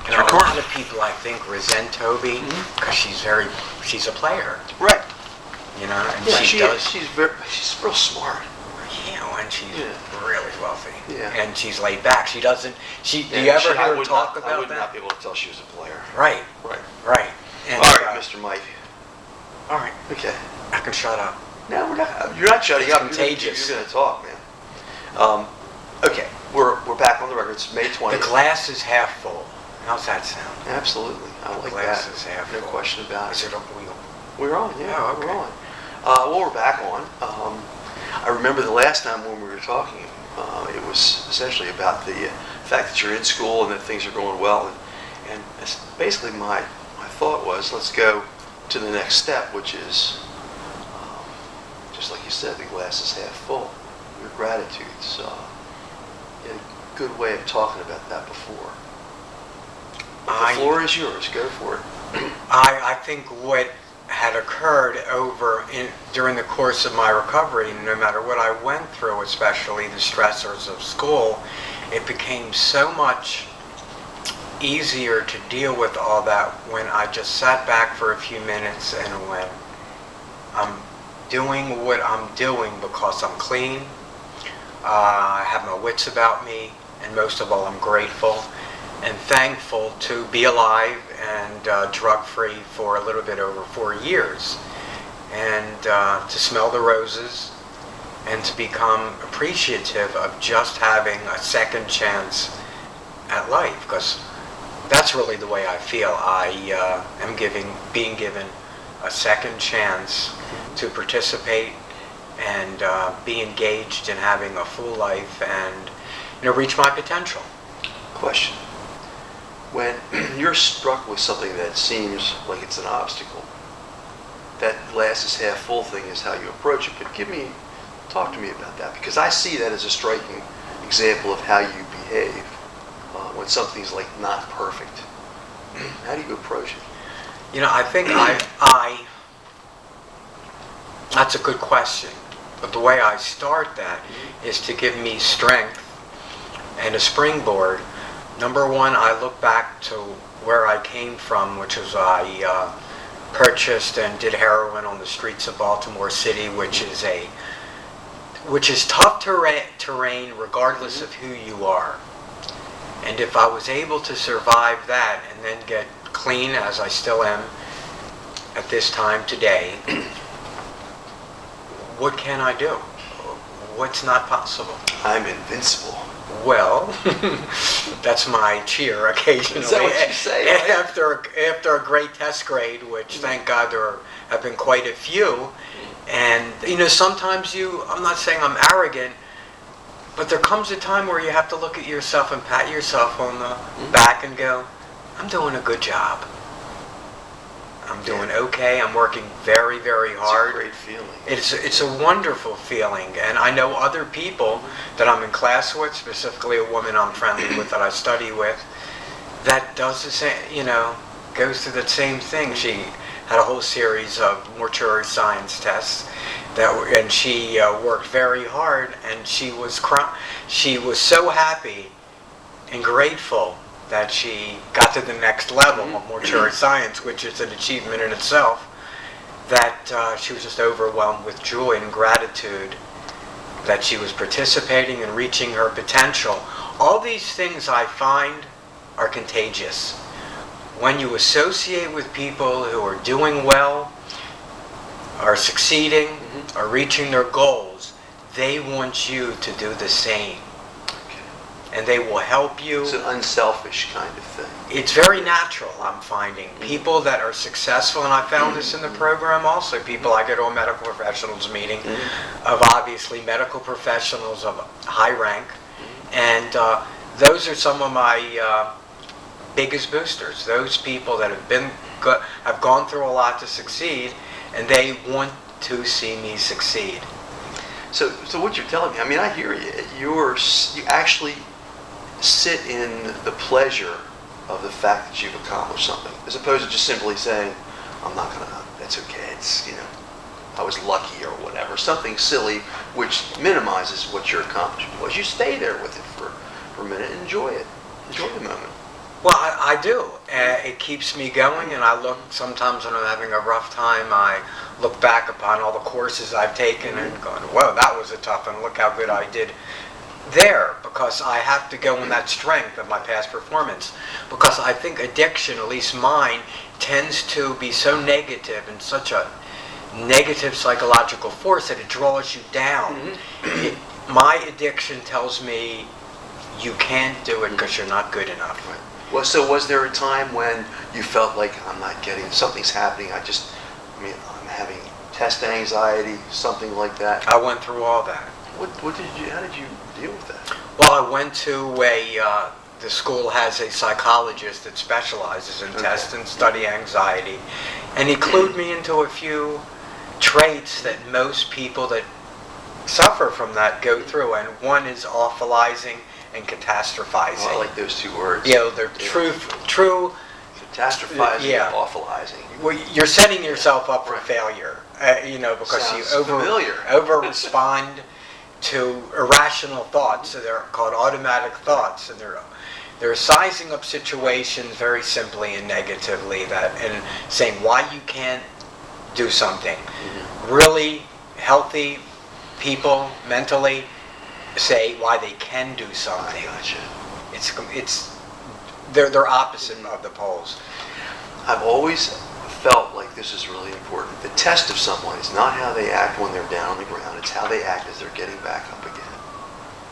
You know, a lot of people, I think, resent Toby because she's a player. Right. You know, and Yeah, she's real smart. You know, and she's really wealthy. Yeah. And she's laid back. She doesn't. Do you ever hear her talk about that? I would not be able to tell she was a player. Right. Right. And, all right, Mr. Mike. All right. Okay. I can shut up. No, we're not. You're not shutting up. Contagious. You're going to talk, man. Okay. We're back on the record. It's May 20th. The glass is half full. How's that sound? Absolutely. I like that. The glass is half full. No question about it. Is it a wheel? We're on, yeah. Oh, okay. We're on. Well, we're back on. I remember the last time when we were talking, it was essentially about the fact that you're in school and that things are going well. And basically my thought was, let's go to the next step, which is, just like you said, the glass is half full. Your gratitudes. You had a good way of talking about that before. The floor is yours. Go for it. I think what had occurred during the course of my recovery, no matter what I went through, especially the stressors of school, it became so much easier to deal with all that when I just sat back for a few minutes and when I'm doing what I'm doing because I'm clean, I have my wits about me, and most of all I'm grateful and thankful to be alive and drug-free for a little bit over 4 years, and to smell the roses and to become appreciative of just having a second chance at life, because that's really the way I feel. I am being given a second chance to participate and be engaged in having a full life and reach my potential. Question. When you're struck with something that seems like it's an obstacle, that glass is half full thing is how you approach it. But talk to me about that, because I see that as a striking example of how you behave when something's like not perfect. How do you approach it? I think that's a good question. But the way I start that is to give me strength and a springboard. Number one, I look back to where I came from, which is I purchased and did heroin on the streets of Baltimore City, which is tough terrain regardless of who you are. And if I was able to survive that and then get clean, as I still am at this time today, what can I do? What's not possible? I'm invincible. Well, that's my cheer occasionally. Is that what you say? After a great test grade, which thank God there have been quite a few. And sometimes I'm not saying I'm arrogant, but there comes a time where you have to look at yourself and pat yourself on the back and go, I'm doing a good job. I'm doing okay. I'm working very, very hard. It's a great feeling. It's a wonderful feeling. And I know other people that I'm in class with, specifically a woman I'm friendly with that I study with, that does the same, goes through the same thing. She had a whole series of mortuary science tests and she worked very hard, and she was so happy and grateful that she got to the next level of mortuary science, which is an achievement in itself, that she was just overwhelmed with joy and gratitude that she was participating and reaching her potential. All these things I find are contagious. When you associate with people who are doing well, are succeeding, are reaching their goals, they want you to do the same. And they will help you. It's an unselfish kind of thing. It's very natural, I'm finding. People that are successful, and I found this in the program also, people I go to a medical professionals meeting of obviously medical professionals of high rank, and those are some of my biggest boosters. Those people that have gone through a lot to succeed, and they want to see me succeed. So what you're telling me, I hear you. You actually sit in the pleasure of the fact that you've accomplished something, as opposed to just simply saying, that's okay, it's, I was lucky or whatever, something silly which minimizes what your accomplishment was. You stay there with it for a minute and enjoy it. Enjoy the moment. Well, I do. It keeps me going, and I look, sometimes when I'm having a rough time, I look back upon all the courses I've taken and going, whoa, that was a tough one. Look how good I did there, because I have to go on that strength of my past performance. Because I think addiction, at least mine, tends to be so negative and such a negative psychological force that it draws you down. My addiction tells me you can't do it because you're not good enough. Right. Well, so was there a time when you felt like I'm not getting, something's happening, I'm having test anxiety, something like that? I went through all that. How did you deal with that? Well, I went to the school has a psychologist that specializes in tests and study anxiety, and he clued me into a few traits that most people that suffer from that go through, and one is awfulizing and catastrophizing. Oh, I like those two words. Yeah, they're true. Catastrophizing Yeah. and awfulizing. Well, you're setting yourself up for failure, because Sounds you familiar. over respond to irrational thoughts. So they're called automatic thoughts, and they're sizing up situations very simply and negatively, and saying why you can't do something. Really healthy people mentally say why they can do something. I gotcha. They're opposite of the poles. I've always felt like this is really important. The test of someone is not how they act when they're down on the ground, it's how they act as they're getting back up again.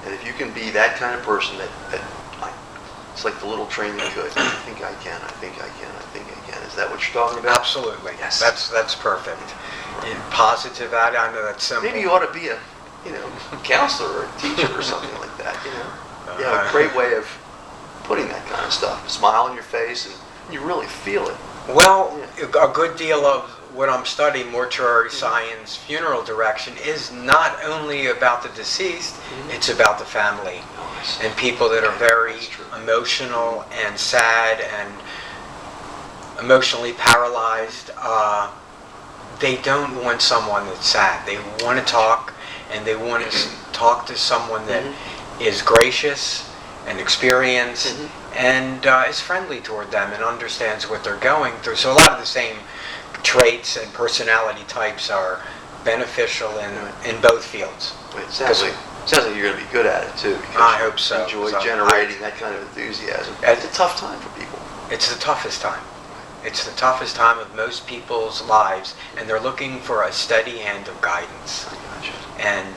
And if you can be that kind of person it's like the little train that could. I think I can, I think I can, I think I can. Is that what you're talking about? Absolutely. Yes. That's perfect. Positive attitude. I know that's simple. Maybe you ought to be a counselor or a teacher or something like that, Yeah, a great way of putting that kind of stuff. A smile on your face and you really feel it. Well, a good deal of what I'm studying, mortuary science, funeral direction, is not only about the deceased, it's about the family. And people that are very emotional and sad and emotionally paralyzed, they don't want someone that's sad. They want to talk, and they want to talk to someone that is gracious and experienced and is friendly toward them and understands what they're going through. So a lot of the same traits and personality types are beneficial in both fields. It sounds like you're going to be good at it too. Because I hope so. You enjoy generating that kind of enthusiasm. It's a tough time for people. It's the toughest time. It's the toughest time of most people's lives, and they're looking for a steady hand of guidance. I gotcha. And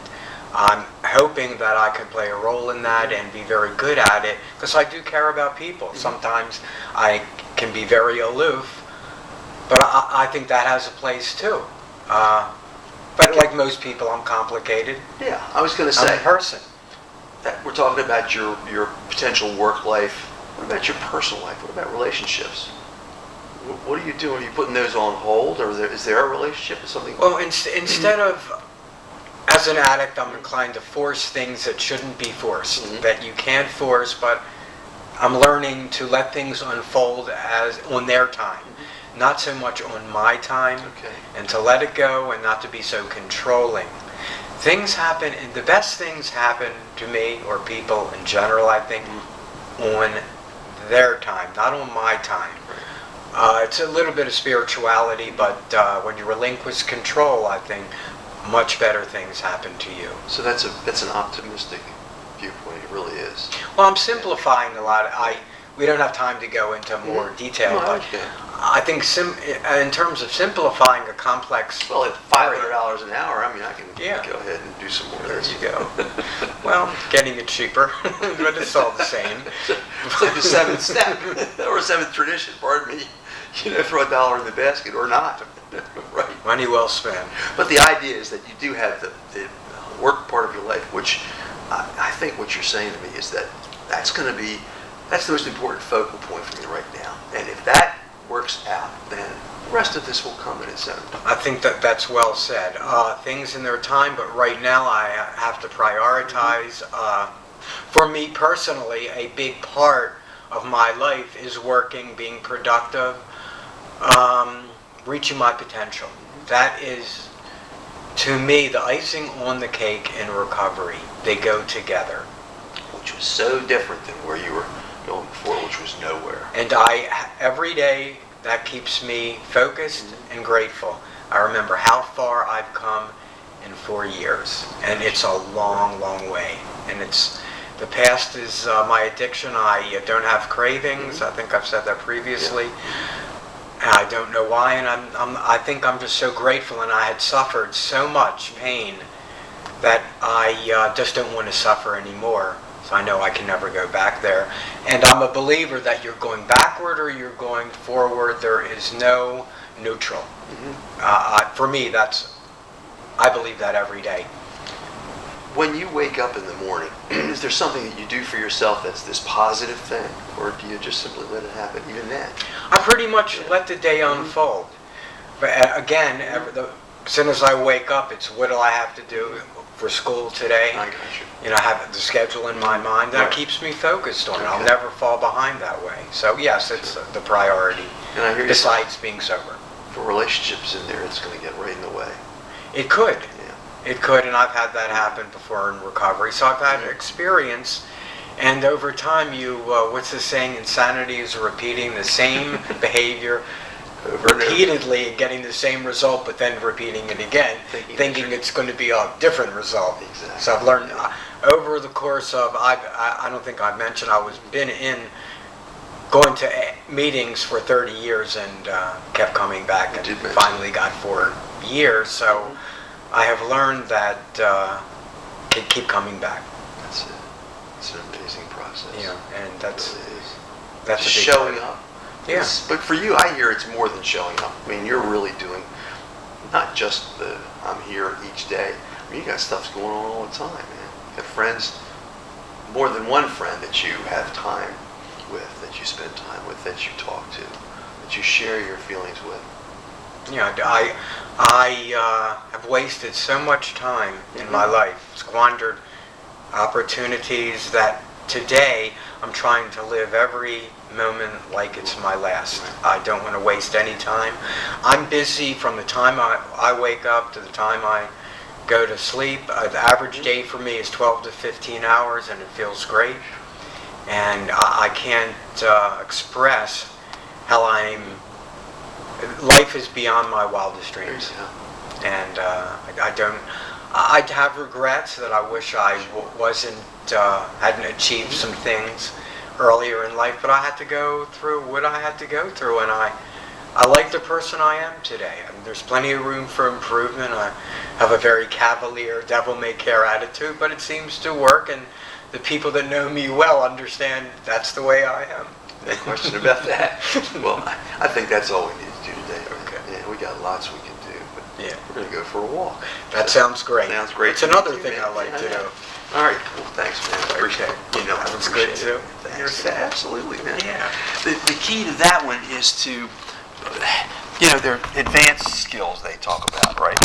I'm hoping that I can play a role in that and be very good at it, because I do care about people. Sometimes I can be very aloof, but I think that has a place too. But like most people, I'm complicated. Yeah, I was going to say. I'm a person. That we're talking about your potential work life. What about your personal life? What about relationships? What are you doing? Are you putting those on hold, or is there a relationship or something? Well, instead of, as an addict, I'm inclined to force things that shouldn't be forced, that you can't force, but I'm learning to let things unfold as on their time, not so much on my time, and to let it go and not to be so controlling. Things happen, and the best things happen to me or people in general, I think, on their time, not on my time. It's a little bit of spirituality, but when you relinquish control, I think much better things happen to you. So that's an optimistic viewpoint. It really is. Well, I'm simplifying a lot. We don't have time to go into more detail, but I think in terms of simplifying a complex... Well, at $500 an hour, I can go ahead and do some more of this. There you go. Well, getting it cheaper, but it's all the same. It's like the seventh step, or seventh tradition, pardon me. Throw $1 in the basket or not. Right. Money well spent. But the idea is that you do have the work part of your life, which I think what you're saying to me is that's the most important focal point for me right now. And if that works out, then the rest of this will come in its own time. I think that's well said. Things in their time, but right now I have to prioritize. For me personally, a big part of my life is working, being productive, reaching my potential. That is, to me, the icing on the cake in recovery. They go together. Which was so different than where you were going before, which was nowhere. And every day, that keeps me focused and grateful. I remember how far I've come in 4 years, and it's a long, long way. And the past is my addiction. I don't have cravings. I think I've said that previously. And I don't know why, and I think I'm just so grateful. And I had suffered so much pain that I just don't want to suffer anymore. So I know I can never go back there. And I'm a believer that you're going backward or you're going forward. There is no neutral. For me, I believe that every day. When you wake up in the morning, is there something that you do for yourself that's this positive thing? Or do you just simply let it happen, even then? I pretty much let the day unfold. But again, as soon as I wake up, it's what do I have to do for school today? I got you. You know, I have the schedule in my mind. That keeps me focused on it. I'll never fall behind that way. So yes, it's the priority. And I hear besides being sober. For relationships in there, it's going to get right in the way. It could. Yeah. It could, and I've had that happen before in recovery. So I've had experience, and over time, what's the saying? Insanity is repeating the same behavior repeatedly and getting the same result, but then repeating it again, thinking it's going to be a different result. Exactly. So I've learned over the course of, I don't think I mentioned, going to meetings for 30 years and kept coming back and finally got 4 years. So I have learned that keep coming back. That's it. It's an amazing process. Yeah, and that's it really is. that's Just a big showing part. up. Yeah. But for you, I hear it's more than showing up. I mean, you're really doing not just the I'm here each day. I mean, you got stuff going on all the time, man. You have friends, more than one friend that you have time with, that you spend time with, that you talk to, that you share your feelings with. Yeah, I have wasted so much time in my life, squandered opportunities that today I'm trying to live every moment like it's my last. I don't want to waste any time. I'm busy from the time I wake up to the time I go to sleep. The average day for me is 12 to 15 hours, and it feels great. And I can't express how life is beyond my wildest dreams. And I'd have regrets that I wish I hadn't achieved some things earlier in life, but I had to go through what I had to go through, and I like the person I am today. I mean, there's plenty of room for improvement. I have a very cavalier, devil-may-care attitude, but it seems to work, and the people that know me well understand that's the way I am. No question about that. Well, I think that's all we need to do today. Okay. Yeah, we got lots we can do, but Yeah. we're going to go for a walk. That sounds great. Sounds great. It's to another meet you, thing man. I like to do. All right. Well, thanks, man. I appreciate it. You know, that was good too. Thanks. You're sad. Absolutely, man. Yeah. The key to that one is to, there are advanced skills they talk about, right?